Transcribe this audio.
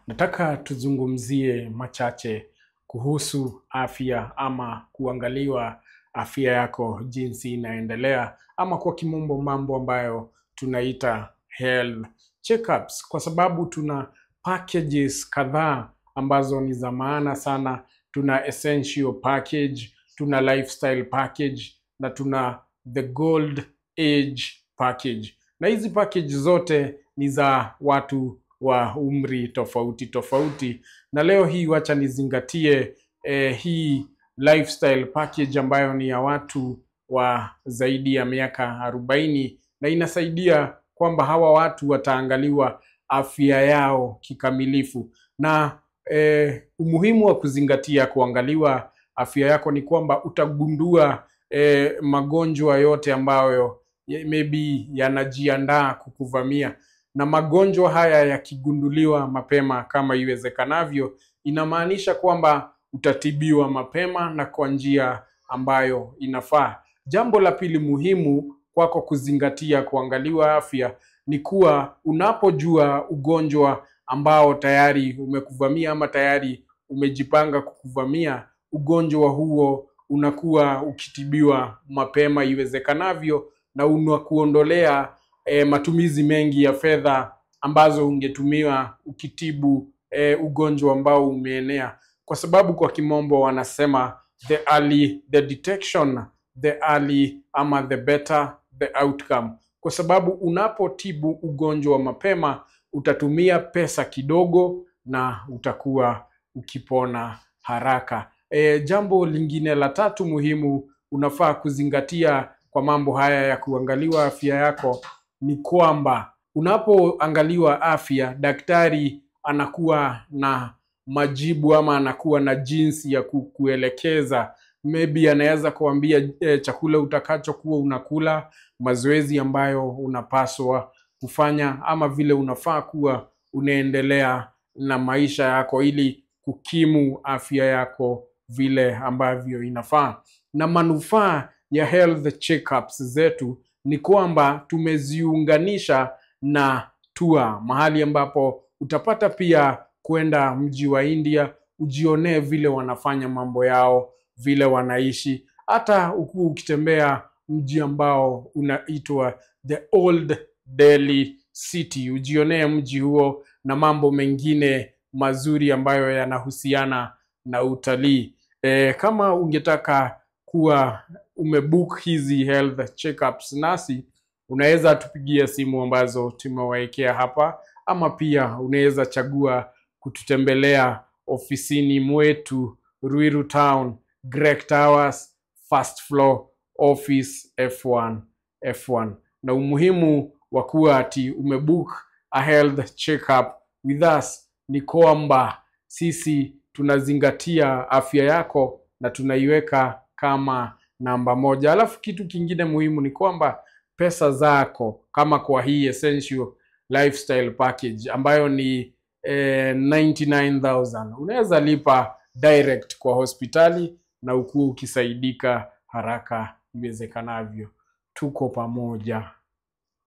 Nataka tuzungumzie machache kuhusu afya ama kuangaliwa afya yako jinsi inaendelea, ama kwa kimombo mambo ambayo tunaita health checkups, kwa sababu tuna packages kadhaa ambazo ni za maana sana. Tuna essential package, tuna lifestyle package na tuna the gold age package. Na hizi package zote ni za watu wa umri tofauti tofauti, na leo hii wacha nizingatie hii lifestyle package ambayo ni ya watu wa zaidi ya miaka 40, na inasaidia kwamba hawa watu wataangaliwa afya yao kikamilifu. Na umuhimu wa kuzingatia kuangaliwa afya yako ni kwamba utagundua magonjwa yote ambayo maybe yanajiandaa kukuvamia, na magonjwa haya yakigunduliwa mapema kama iwezekanavyo, inamaanisha kwamba utatibiwa mapema na kwa njia ambayo inafaa. Jambo la pili muhimu kwako kuzingatia kuangaliwa afya ni kuwa unapojua ugonjwa ambao tayari umekuvamia ama tayari umejipanga kukuvamia, ugonjwa huo unakuwa ukitibiwa mapema iwezekanavyo, na unakuondolea matumizi mengi ya fedha ambazo ungetumiwa ukitibu ugonjwa ambao umeenea, kwa sababu kwa kimombo wanasema the detection, the early ama the better the outcome. Kwa sababu unapotibu ugonjwa mapema utatumia pesa kidogo na utakuwa ukipona haraka. Jambo lingine la tatu muhimu unafaa kuzingatia kwa mambo haya ya kuangaliwa afya yako ni kwamba unapoangaliwa afya, daktari anakuwa na majibu ama anakuwa na jinsi ya kukuelekeza. Maybe anaweza kuambia chakula utakachokuwa unakula, mazoezi ambayo unapaswa kufanya, ama vile unafaa kuwa unaendelea na maisha yako ili kukimu afya yako vile ambavyo inafaa. Na manufaa ya health checkups zetu ni kwamba tumeziunganisha na tour, mahali ambapo utapata pia kwenda mji wa India ujionee vile wanafanya mambo yao, vile wanaishi. Hata ukitembea mji ambao unaitwa the Old Delhi City, ujionee mji huo na mambo mengine mazuri ambayo yanahusiana na utalii. Kama ungetaka kuwa umebook hizi health checkups nasi, unaweza tupigia simu ambazo tumewaekea hapa, ama pia unaweza chagua kututembelea ofisini mwetu Ruiru Town, Greg Towers, first floor, office F1. Na umuhimu wa kuwa ati umebook a health checkup with us ni kwamba sisi tunazingatia afya yako na tunaiweka kama namba moja. Alafu kitu kingine muhimu ni kwamba pesa zako, kama kwa hii essential lifestyle package ambayo ni 99,000, unaweza lipa direct kwa hospitali na ukue ukisaidika haraka iwezekanavyo. Tuko pamoja.